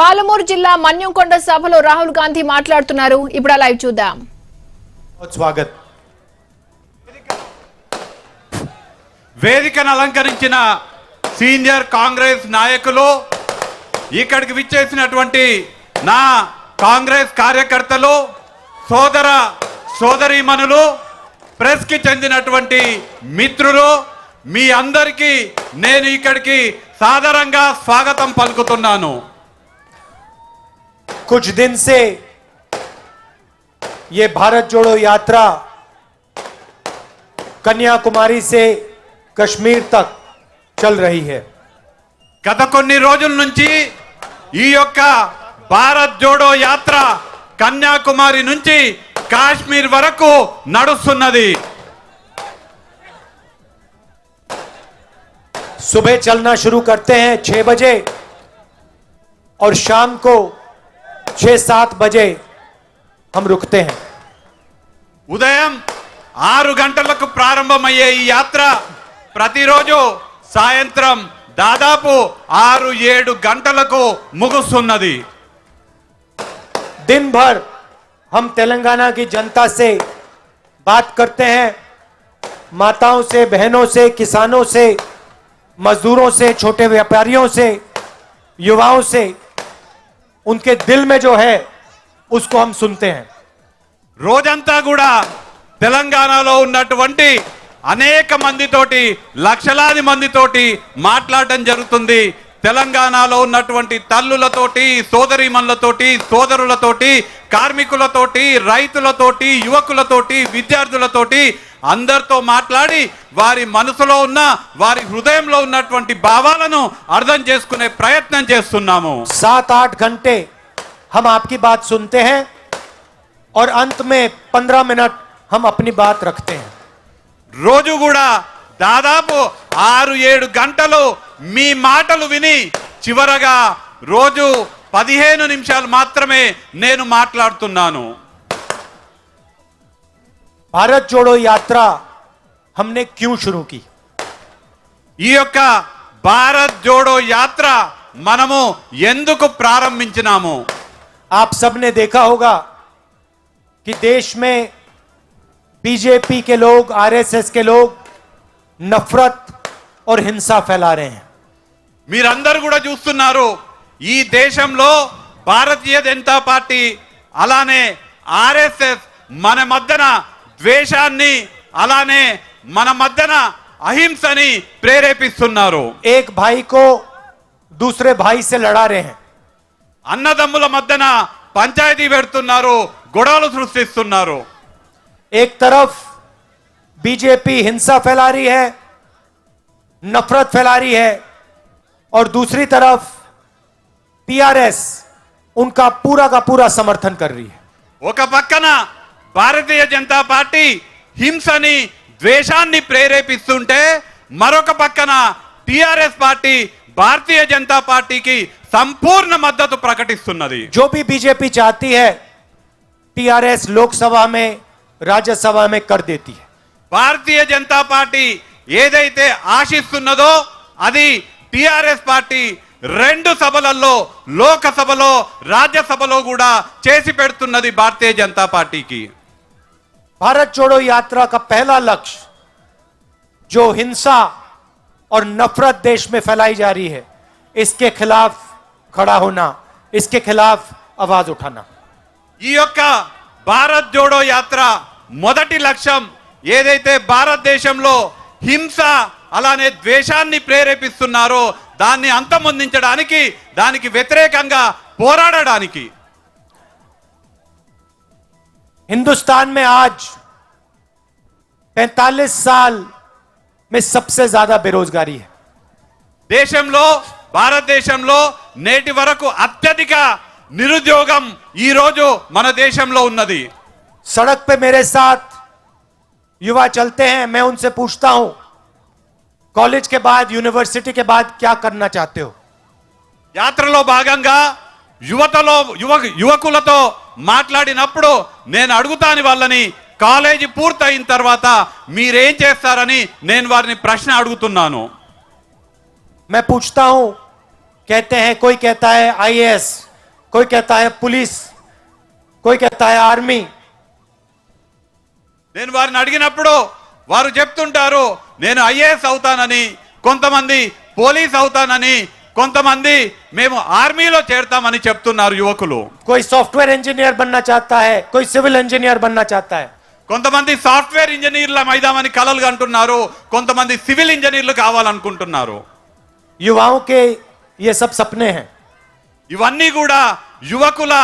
పాలమూరు జిల్లా మన్యంకొండ సభలో రాహుల్ గాంధీ మాట్లాడుతున్నారు. ఇప్పుడు లైవ్ చూద్దాం. స్వాగత్. వేదికను అలంకరించిన సీనియర్ కాంగ్రెస్ నాయకులు, ఇక్కడికి విచ్చేసినటువంటి నా కాంగ్రెస్ కార్యకర్తలు, సోదర సోదరీమణులు, ప్రెస్ కి చెందినటువంటి మిత్రులు, మీ అందరికీ నేను ఇక్కడికి సాదరంగా స్వాగతం పలుకుతున్నాను. कुछ दिन से ये भारत जोड़ो यात्रा कन्याकुमारी से कश्मीर तक चल रही है. గత కొన్ని రోజుల నుంచి ఈ యొక్క భారత్ జోడో యాత్ర కన్యాకుమారి నుంచి కాశ్మీర్ వరకు నడుస్తున్నది. सुबह चलना शुरू करते हैं 6 बजे और शाम को 6-7 बजे हम रुकते हैं. ఉదయం 6 గంటలకు ప్రారంభమయ్యే ఈ యాత్ర ప్రతిరోజు సాయంత్రం దాదాపు 6-7 గంటలకు ముగుస్తున్నది. दिन भर हम तेलंगाना की जनता से बात करते हैं, माताओं से, बहनों से, किसानों से, मजदूरों से, छोटे व्यापारियों से, युवाओं से. उनके दिल में जो है उसको हम सुनते हैं. రోజంతా కూడా తెలంగాణలో ఉన్నటువంటి అనేక మందితోటి, లక్షలాది మందితోటి మాట్లాడడం జరుగుతుంది. తెలంగాణలో ఉన్నటువంటి తల్లులతోటి, సోదరీమణులతోటి, సోదరులతోటి, కార్మికులతోటి, రైతులతోటి, యువకులతోటి, విద్యార్థులతోటి అందరితో మాట్లాడి వారి మనసులో ఉన్న, వారి హృదయంలో ఉన్నటువంటి భావాలను అర్థం చేసుకునే ప్రయత్నం చేస్తున్నాము. 7-8 घंटे हम आपकी बात सुनते हैं और अंत में 15 मिनट हम अपनी बात रखते हैं. రోజు కూడా దాదాపు 6-7 గంటలు మీ మాటలు విని చివరగా రోజు 15 నిమిషాలు మాత్రమే నేను మాట్లాడుతున్నాను. भारत जोड़ो यात्रा हमने क्यों शुरू की? ఈ యొక్క భారత్ జోడో యాత్ర మనము ఎందుకు ప్రారంభించినాము? आप सबने देखा होगा कि देश में बीजेपी के लोग, आरएसएस के लोग नफरत और हिंसा फैला रहे हैं. మీరందరూ కూడా చూస్తున్నారు, ఈ దేశంలో భారతీయ జనతా పార్టీ అలానే ఆర్ఎస్ఎస్ మన మధ్యన ద్వేషాన్ని, అలానే మన మధ్యన అహింసని ప్రేరేపిస్తున్నారు. एक भाई को दूसरे भाई से लड़ा रहे हैं. అన్నదమ్ముల మధ్యన పంచాయతీ పెడుతున్నారు, గొడవలు సృష్టిస్తున్నారు. एक तरफ बीजेपी हिंसा फैला रही है, नफरत फैला रही है, और दूसरी तरफ टीआरएस उनका पूरा का पूरा समर्थन कर रही है. ఒక పక్కన భారతీయ జనతా పార్టీ హింసని, ద్వేషాన్ని ప్రేరేపిస్తుంటే మరొక పక్కన టిఆర్ఎస్ పార్టీ భారతీయ జనతా పార్టీకి సంపూర్ణ మద్దతు ప్రకటిస్తున్నది. जो भी बीजेपी चाहती है टीआरएस लोकसभा में, राज्यसभा में कर देती है. భారతీయ జనతా పార్టీ ఏదైతే ఆశిస్తున్నదో అది టిఆర్ఎస్ పార్టీ 2 సభలలో, లోకసభలో, రాజ్యసభలో కూడా చేసి పెడుతున్నది భారతీయ జనతా పార్టీకి. भारत जोड़ो यात्रा का पहला लक्ष्य जो हिंसा और नफरत देश में फैलाई जा रही है, इसके खिलाफ खड़ा होना, इसके खिलाफ आवाज उठाना. ఈ యొక్క భారత్ జోడో యాత్ర మొదటి లక్ష్యం ఏదైతే భారతదేశంలో హింస అలానే ద్వేషాన్ని ప్రేరేపిస్తున్నారో దాన్ని అంతమొందించడానికి, దానికి వ్యతిరేకంగా పోరాడడానికి. हिंदुस्तान में आज 45 साल में सबसे ज्यादा बेरोजगारी है. దేశంలో, భారతదేశంలో నేటి వరకు అత్యధిక నిరుద్యోగం ఈ రోజు మన దేశంలో ఉన్నది. सड़क पे मेरे साथ युवा चलते हैं, मैं उनसे पूछता हूं कॉलेज के बाद, यूनिवर्सिटी के बाद क्या करना चाहते हो? యాత్రలో భాగంగా యువకులతో మాట్లాడినప్పుడు నేను అడుగుతాను వాళ్ళని, కాలేజీ పూర్తయిన తర్వాత మీరేం చేస్తారని నేను వారిని ప్రశ్న అడుగుతున్నాను. मैं पूछता हूं कहते हैं, कोई कहता है आईएएस, कोई कहता है पुलिस, कोई कहता है आर्मी। నేను వారిని అడిగినప్పుడు వారు చెప్తుంటారు నేను ఐఏఎస్ అవుతానని, కొంతమంది పోలీస్ అవుతానని, కొంతమంది మేము ఆర్మీలో చేరతామని చెప్తున్నారు యువకులు. कोई सॉफ्टवेयर इंजीनियर बनना चाहता है, कोई सिविल इंजीनियर बनना चाहता है. కొంతమంది సాఫ్ట్వేర్ ఇంజనీర్ల మైదామని కలలు కంటున్నారు, కొంతమంది సివిల్ ఇంజనీర్లు కావాలనుకుంటున్నారు. युवाओं के ये सब सपने हैं. ఇవన్నీ కూడా యువకుల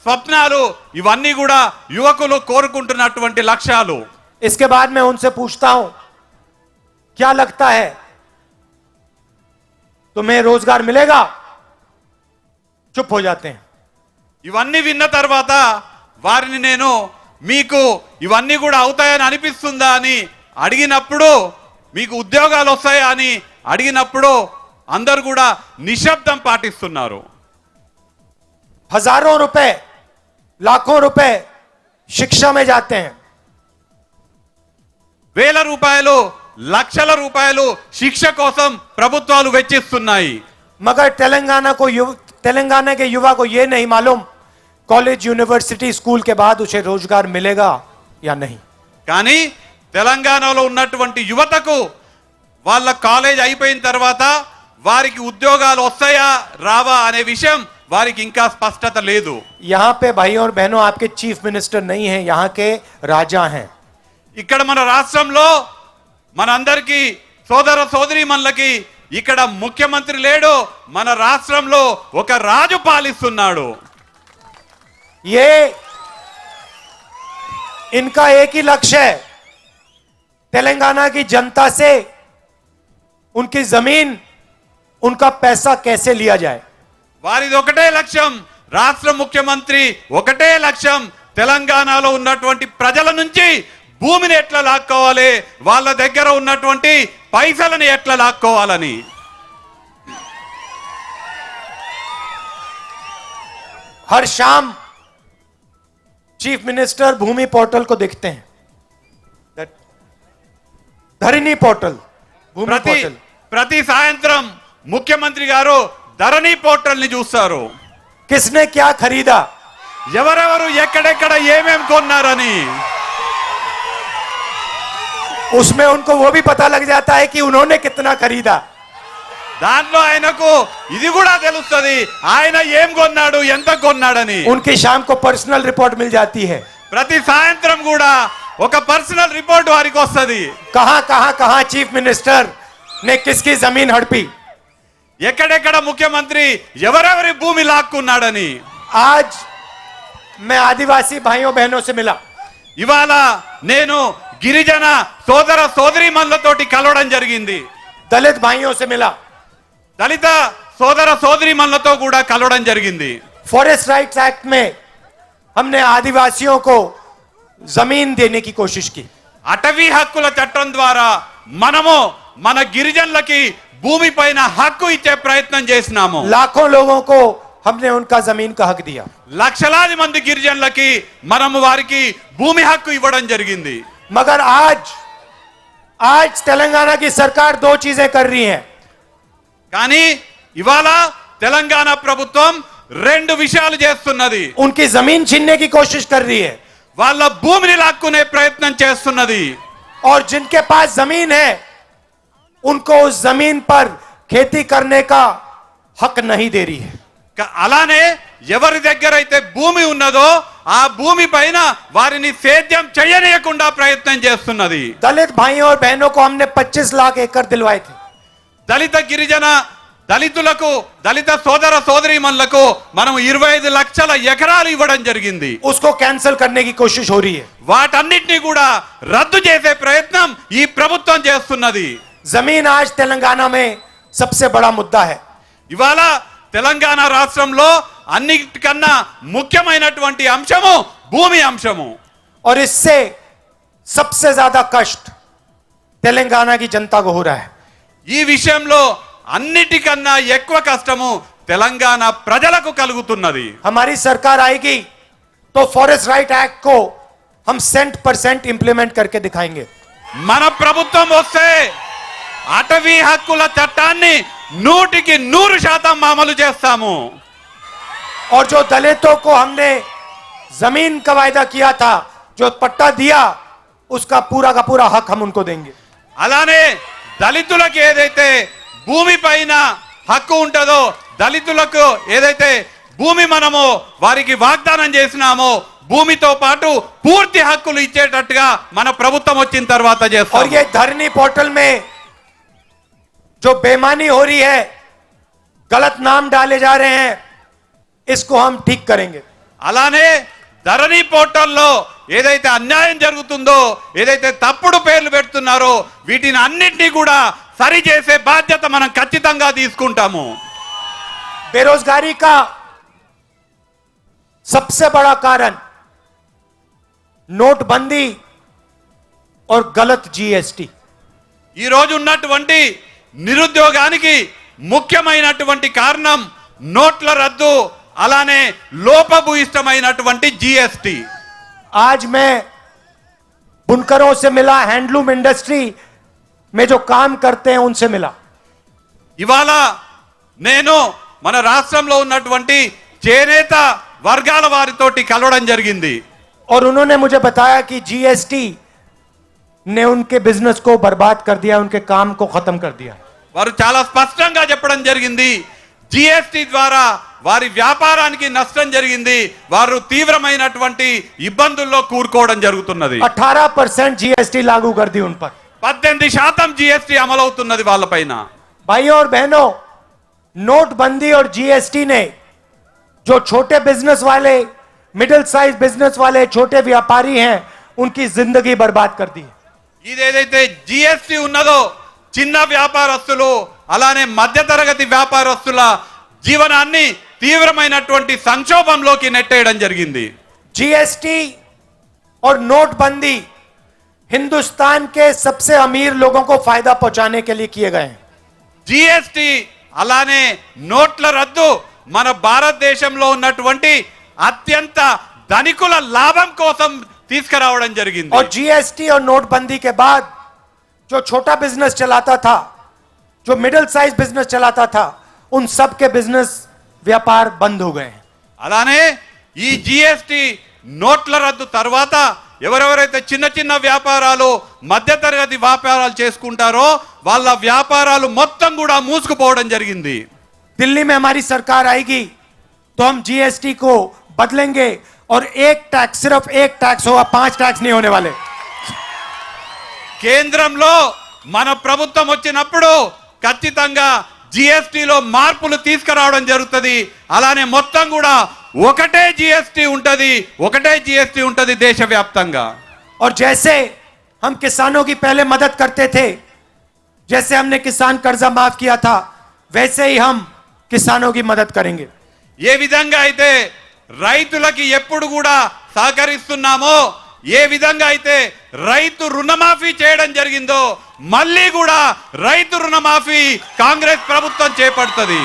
స్వప్నాలు, ఇవన్నీ కూడా యువకులు కోరుకుంటున్నటువంటి లక్ష్యాలు. इसके बाद मैं उनसे पूछता हूं क्या लगता है तुम्हें रोजगार मिलेगा? चुप हो जाते हैं. ఇవన్నీ విన్న తర్వాత వారిని నేను మీకు ఇవన్నీ కూడా అవుతాయని అనిపిస్తుందా అని అడిగినప్పుడు, మీకు ఉద్యోగాలు వస్తాయా అని అడిగినప్పుడు అందరూ కూడా నిశ్శబ్దం పాటిస్తున్నారు. हजारों रुपए, लाखों रुपए शिक्षा में जाते हैं. వేల రూపాయలు, లక్షల రూపాయలు శిక్ష కోసం ప్రభుత్వాలు వెచ్చిస్తున్నాయి. मगर तेलंगाना के युवा को यह नहीं मालूम कॉलेज, यूनिवर्सिटी, स्कूल के बाद उसे रोजगार मिलेगा या नहीं. కానీ తెలంగాణలో ఉన్నటువంటి యువతకు వాళ్ళ కాలేజ్ అయిపోయిన తర్వాత వారికి ఉద్యోగాలు వస్తాయా రావా అనే విషయం వారికి ఇంకా స్పష్టత లేదు. यहां पे भाइयों और बहनों आपके चीफ मिनिस्टर नहीं हैं, यहां के राजा हैं. ఇక్కడ మన రాష్ట్రంలో మనందరికీ సోదర సోదరీమణులకి ఇక్కడ ముఖ్యమంత్రి లేడు, మన రాష్ట్రంలో ఒక రాజు పాలిస్తున్నాడు. ये इनका एक ही लक्ष्य है, तेलंगाना की जनता से उनकी जमीन, उनका पैसा कैसे लिया जाए. వారిది ఒకటే లక్ష్యం, రాష్ట్ర ముఖ్యమంత్రి ఒకటే లక్ష్యం, తెలంగాణలో ఉన్నటువంటి ప్రజల నుంచి భూమిని ఎట్లా లాక్కోవాలి, వాళ్ళ దగ్గర ఉన్నటువంటి పైసలను ఎట్లా లాక్కోవాలని. हर शाम चीफ मिनिस्टर भूमि पोर्टल को देखते हैं, धरनी पोर्टल, भूमि ప్రతి पोर्टल. ప్రతి సాయంత్రం ముఖ్యమంత్రి గారు ధరణి పోర్టల్ ని చూస్తారు. किसने क्या खरीदा, ఎవరెవరు ఎక్కడెక్కడ ఏమేం కొన్నారని. उसमें उनको वो भी पता लग जाता है कि उन्होंने कितना खरीदा. దాంట్లో ఆయనకు ఇది కూడా తెలుస్తుంది ఆయన ఏం కొన్నాడు, ఎంత కొన్నాడని. उनकी शाम को पर्सनल रिपोर्ट मिल जाती है. ప్రతి సాయంత్రం కూడా ఒక పర్సనల్ రిపోర్ట్ వారికి వస్తుంది. कहां कहां कहां चीफ मिनिस्टर ने किसकी जमीन हड़पी. ఎక్కడెక్కడ ముఖ్యమంత్రి ఎవరెవరి భూమి లాక్కున్నాడని. आज मैं आदिवासी भाइयों बहनों से मिला. ఇవాళ నేను గిరిజన సోదర సోదరీమణులతోటి కలవడం జరిగింది. दलित भाइयों से मिला. దళిత సోదర సోదరీమణులతో కూడా కలవడం జరిగింది. फॉरेस्ट राइट्स एक्ट में हमने आदिवासियों को जमीन देने की कोशिश की. అటవీ హక్కుల చట్టం ద్వారా మనము మన గిరిజనులకి భూమి పైన హక్కు ఇచ్చే ప్రయత్నం చేసినాము. लाखों लोगों को हमने उनका जमीन का हक दिया. లక్షలాది మంది గిరిజనులకి మనము వారికి భూమి హక్కు ఇవ్వడం జరిగింది. मगर आज तेलंगाना की सरकार दो चीजें कर रही है. కానీ ఇవాళ తెలంగాణ ప్రభుత్వం రెండు విషయాలు చేస్తున్నది. उनकी जमीन छीनने की कोशिश कर रही है వాళ్ళ భూమిని లాక్కునే ప్రయత్నం చేస్తున్నది. और जिनके पास जमीन है उनको उस जमीन पर खेती करने का हक नहीं दे रही है. అలానే ఎవరి దగ్గర అయితే భూమి ఉన్నదో ఆ భూమి పైన వారిని సేద్యం చేయనీయకుండా ప్రయత్నం చేస్తున్నది. दलित भाइयों और बहनों को हमने 25 लाख एकड़ दिलवाए थे. దళిత గిరిజన దళితులకు, దళిత సోదర సోదరీమణులకు మనం 25 లక్షల ఎకరాలు ఇవ్వడం జరిగింది. उसको कैंसिल करने की कोशिश हो रही है. వాటన్నిటిని కూడా రద్దు చేసే ప్రయత్నం ఈ ప్రభుత్వం చేస్తున్నది. जमीन आज तेलंगाना में सबसे बड़ा मुद्दा है. ఇవాళ తెలంగాణ రాష్ట్రంలో అన్నిటికన్నా ముఖ్యమైనటువంటి అంశము భూమి అంశము. और इससे सबसे ज्यादा कष्ट तेलंगाना की जनता को हो रहा है. ఈ విషయంలో అన్నిటికన్నా ఎక్కువ కష్టము తెలంగాణ ప్రజలకు కలుగుతున్నది. हमारी सरकार आएगी तो फॉरेस्ट राइट एक्ट को हम 100% इंप्लीमेंट करके दिखाएंगे. మన ప్రభుత్వం వస్తే అటవీ హక్కుల చట్టాన్ని 100% అమలు చేస్తాము. और जो दलितों को हमने जमीन का वायदा किया था, जो पट्टा दिया, उसका का पूरा हक हम उनको देंगे। అలానే దళితులకు ఏదైతే భూమి పైన హక్కు ఉంటుందో, దళితులకు ఏదైతే భూమి మనము వారికి వాగ్దానం చేసినామో భూమితో పాటు పూర్తి హక్కులు ఇచ్చేటట్టుగా మన ప్రభుత్వం వచ్చిన తర్వాత और చేస్తాం. ये धरनी पोर्टल में जो बेईमानी हो रही है, गलत नाम डाले जा रहे हैं, इसको हम ठीक करेंगे। అలానే ధరణి పోర్టల్లో ఏదైతే అన్యాయం జరుగుతుందో, ఏదైతే తప్పుడు పేర్లు పెడుతున్నారో వీటిని అన్నిటినీ కూడా సరిచేసే బాధ్యత మనం ఖచ్చితంగా తీసుకుంటాము. बेरोजगारी का सबसे बड़ा कारण नोटबंदी और गलत जीएसटी। ఈ రోజు ఉన్నటువంటి నిరుద్యోగానికి ముఖ్యమైనటువంటి కారణం నోట్ల రద్దు, అలానే లోపభూయిష్టమైనటువంటి జీఎస్టీ. आज मैं बुनकरों से मिला, हैंडलूम इंडस्ट्री में जो काम करते हैं उनसे मिला। ఇవాళ నేను మన రాష్ట్రంలో ఉన్నటువంటి చేనేత వర్గాల వారితోటి కలవడం జరిగింది. और उन्होंने मुझे बताया कि जीएसटी ने उनके बिजनेस को बर्बाद कर दिया, उनके काम को खत्म कर दिया। వారు చాలా స్పష్టంగా చెప్పడం జరిగింది, జిఎస్టి ద్వారా వారి వ్యాపారానికి నష్టం జరిగింది, వారు తీవ్రమైనటువంటి ఇబ్బందుల్లో కూరుకోవడం జరుగుతున్నది. 18% जीएसटी लागू कर दी उन पर। 18% జిఎస్టి అమలవుతున్నది వాళ్ళపైన. भाइयों और बहनों, नोटबंदी और जीएसटी ने जो छोटे बिजनेस वाले, मिडिल साइज बिजनेस वाले, छोटे व्यापारी हैं, उनकी जिंदगी बर्बाद कर दी। ఇదేదైతే జిఎస్టి ఉన్నదో చిన్న వ్యాపారస్తులు అలానే మధ్యతరగతి వ్యాపారస్తుల జీవనాన్ని తీవ్రమైనటువంటి సంక్షోభంలోకి నెట్టేయడం జరిగింది. जीएसटी और नोटबंदी हिंदुस्तान के सबसे अमीर लोगों को फायदा पहुंचाने के लिए किए गए हैं। జిఎస్టి అలానే నోట్ల రద్దు మన భారతదేశంలో ఉన్నటువంటి అత్యంత ధనికుల లాభం కోసం తీసుకురావడం జరిగింది. और जीएसटी और नोटबंदी के बाद जो छोटा बिजनेस चलाता था, जो मिडिल साइज बिजनेस चलाता था, उन सब के बिजनेस व्यापार बंद हो गए हैं। అలానే ఈ జిఎస్టి నోట్ల రద్దు తర్వాత ఎవరెవరైతే చిన్న చిన్న వ్యాపారాలు మధ్యతరగతి వ్యాపారాలు చేసుకుంటారో వాళ్ళ వ్యాపారాలు మొత్తం కూడా మూసుకుపోవడం జరిగింది. दिल्ली में हमारी सरकार आएगी तो हम जीएसटी को बदलेंगे और एक टैक्स, सिर्फ एक टैक्स होगा, 5 टैक्स नहीं होने वाले। కేంద్రంలో మన ప్రభుత్వం వచ్చినప్పుడు ఖచ్చితంగా జిఎస్టిలో మార్పులు తీసుకురావడం జరుగుతుంది. అలానే మొత్తం కూడా ఒకటే జిఎస్టి ఉంటది దేశవ్యాప్తంగా. और जैसे हम किसानों की पहले मदद करते थे, जैसे हमने किसान कर्जा माफ किया था, वैसे ही हम किसानों की मदद करेंगे। ఏ విధంగా అయితే రైతులకి ఎప్పుడు కూడా సహకరిస్తున్నామో, ఏ విధంగా అయితే రైతు రుణమాఫీ చేయడం జరిగిందో మళ్ళీ కూడా రైతు రుణమాఫీ కాంగ్రెస్ ప్రభుత్వం చేపడుతుంది.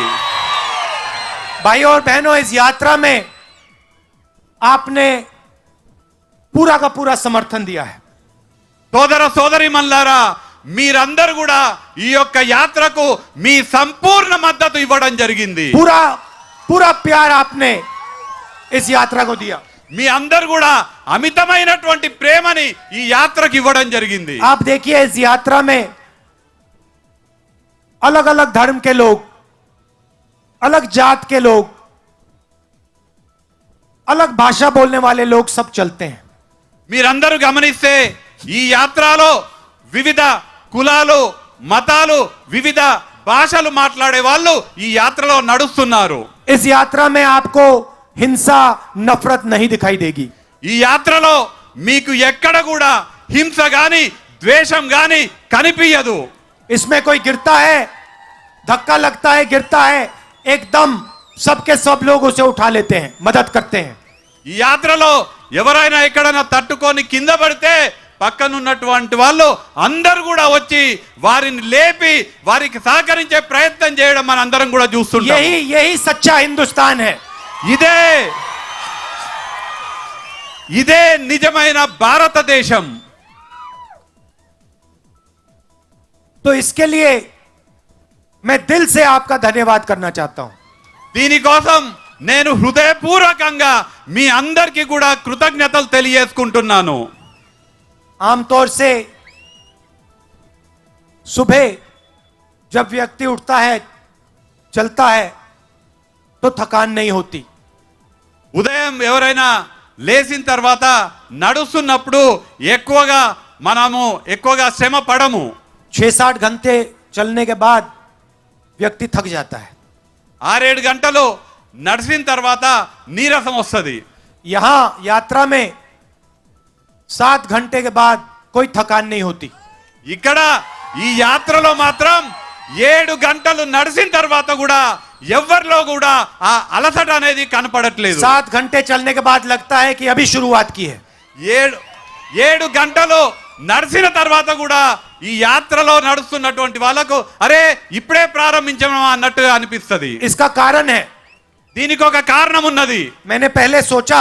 भाइयों और बहनों, इस यात्रा में आपने पूरा का पूरा समर्थन दिया है। సోదర సోదరి మల్లారా, మీరందరూ కూడా ఈ యొక్క యాత్రకు మీ సంపూర్ణ మద్దతు ఇవ్వడం జరిగింది. पूरा पूरा प्यार आपने इस यात्रा को दिया। మీ అందరు కూడా అమితమైనటువంటి ప్రేమని ఈ యాత్రకు ఇవ్వడం జరిగింది. आप देखिए, इस यात्रा में अलग अलग धर्म के लोग, अलग जात के लोग, अलग भाषा बोलने वाले लोग सब चलते हैं। మీరందరూ గమనిస్తే ఈ యాత్రలో వివిధ కులాలు, మతాలు, వివిధ భాషలు మాట్లాడే వాళ్ళు ఈ యాత్రలో నడుస్తున్నారు. इस यात्रा में आपको हिंसा, नफरत नहीं दिखाई देगी। ఈ యాత్రలో మీకు ఎక్కడ కూడా హింస గాని ద్వేషం గాని కనిపించదు. इसमें कोई गिरता है, धक्का लगता है, गिरता है, एकदम सबके सब लोग उसे उठा लेते हैं, मदद करते हैं। ఈ యాత్రలో ఎవరైనా ఎక్కడైనా తట్టుకొని కింద పడితే పక్కనున్నటువంటి వాళ్ళు అందరూ కూడా వచ్చి వారిని లేపి వారికి సహకరించే ప్రయత్నం చేయడం మన అందరం కూడా చూస్తుంటాం. यही सच्चा हिंदुस्तान है। ఇదే నిజమైన భారతదేశం. तो इसके लिए मैं दिल से आपका धन्यवाद करना चाहता हूं। దీనికోసం నేను హృదయపూర్వకంగా మీ అందరికీ కూడా కృతజ్ఞతలు తెలియజేసుకుంటున్నాను. आमतौर से सुबह जब व्यक्ति उठता है, चलता है, तो थकान नहीं होती. ఉదయం ఎవరైనా లేచిన తర్వాత నడుస్తున్నప్పుడు ఎక్కువగా శ్రమ పడము. 6-8 घंटे चलने के बाद व्यक्ति थक जाता है. 6-7 గంటలు నడిచిన తర్వాత నీరసం వస్తుంది. यहां यात्रा में 7 घंटे के बाद कोई थकान नहीं होती. ఇక్కడ ఈ యాత్రలో మాత్రం 7 గంటలు నడిచిన తర్వాత కూడా ఎవరిలో కూడా ఆ అలసట అనేది కనపడట్లేదు. 7 घंटे चलने के बाद लगता है कि अभी शुरुआत की है. 7 గంటలు నడిచిన తర్వాత కూడా ఈ యాత్రలో నడుస్తున్నటువంటి వాళ్ళకు అరే ఇప్పుడే ప్రారంభించామా అన్నట్టుగా అనిపిస్తుంది. इसका कारण है, దీనికి ఒక కారణం ఉన్నది. मैंने पहले सोचा,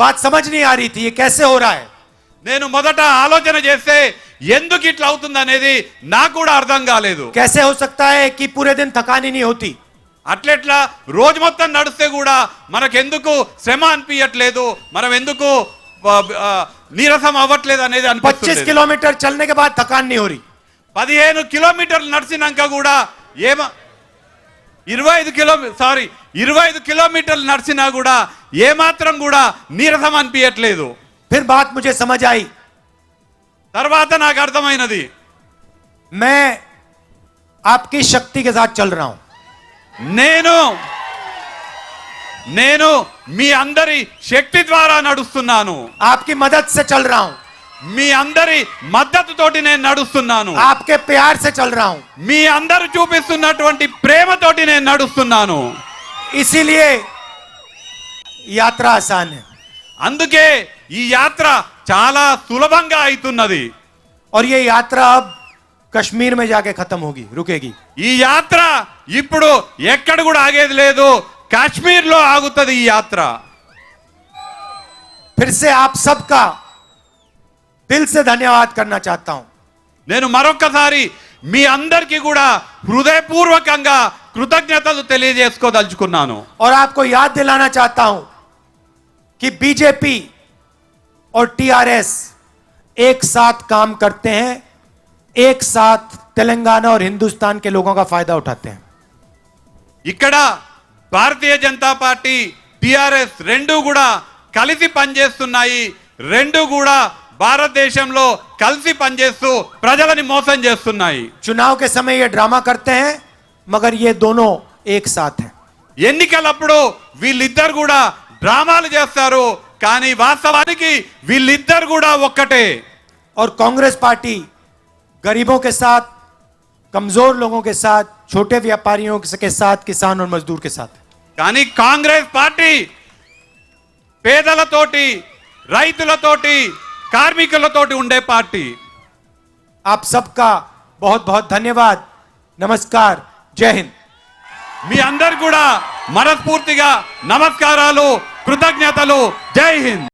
बात समझ नहीं आ रही थी ये कैसे हो रहा है. నేను మొదట ఆలోచన చేస్తే ఎందుకు ఇట్లా అవుతుంది అనేది నాకు కూడా అర్థం కాలేదు. कैसे हो सकता है कि पूरे दिन थकान ही नहीं होती. అట్లెట్లా రోజు మొత్తం నడిస్తే కూడా మనకెందుకు శ్రమ అనిపించట్లేదు, మనం ఎందుకు నీరసం అవ్వట్లేదు అనేది 25 అనిపిస్తుంది. किलोमीटर चलने के बाद थकान नहीं हो रही. 15 కిలోమీటర్లు నడిచినాక కూడా 25 కిలోమీటర్లు నడిచినా కూడా ఏమాత్రం కూడా నీరసం అనిపించట్లేదు. फिर बात मुझे समझ आई. తర్వాత నాకు అర్థమైనది, मैं आपकी शक्ति के साथ चल रहा हूं. నేను మీ అందరి శక్తి ద్వారా నడుస్తున్నాను. आपकी मदद से चल रहा हूं. మీ అందరి మద్దతుతోటి నేను నడుస్తున్నాను. आपके प्यार से चल रहा हूं. మీ అందరూ చూపిస్తున్నటువంటి ప్రేమతోటి నేను నడుస్తున్నాను. इसीलिए यात्रा आसान है. అందుకే ఈ యాత్ర చాలా సులభంగా అవుతున్నది. और ये यात्रा अब कश्मीर में जाके खत्म होगी, रुकेगी. ఈ యాత్ర ఇప్పుడు ఎక్కడ కూడా ఆగేది లేదు, కాశ్మీర్ లో ఆగుతుంది ఈ యాత్ర. फिर से आप सबका दिल से धन्यवाद करना चाहता हूं. నేను మరొక్కసారి మీ అందరికీ కూడా హృదయపూర్వకంగా కృతజ్ఞతలు తెలియజేసుకోదలుచుకున్నాను. और आपको याद दिलाना चाहता हूं कि बीजेपी और टीआरएस एक साथ काम करते हैं, एक साथ तेलंगाना और हिंदुस्तान के लोगों का फायदा उठाते हैं. ఇక్కడ భారతీయ జనతా పార్టీ టిఆర్ఎస్ రెండు కూడా కలిసి పనిచేస్తున్నాయి. రెండు కూడా భారతదేశంలో కలిసి పనిచేస్తూ ప్రజలని మోసం చేస్తున్నాయి. चुनाव के समय ये ड्रामा करते हैं, मगर ये दोनों एक साथ हैं. ఎన్నికలప్పుడు వీళ్ళిద్దరు కూడా డ్రామాలు చేస్తారు, కానీ వాస్తవానికి వీళ్ళిద్దరు కూడా ఒక్కటే. और कांग्रेस पार्टी गरीबों के साथ, कमजोर लोगों के साथ, छोटे व्यापारियों के साथ, किसान और मजदूर के साथ. కానీ కాంగ్రెస్ పార్టీ పేదలతోటి, రైతులతోటి, కార్మికులతోటి ఉండే పార్టీ. आप सबका बहुत बहुत धन्यवाद. नमस्कार. जय हिंद. మీ అందరు కూడా మనస్ఫూర్తిగా నమస్కారాలు, కృతజ్ఞతలు. జై హింద్.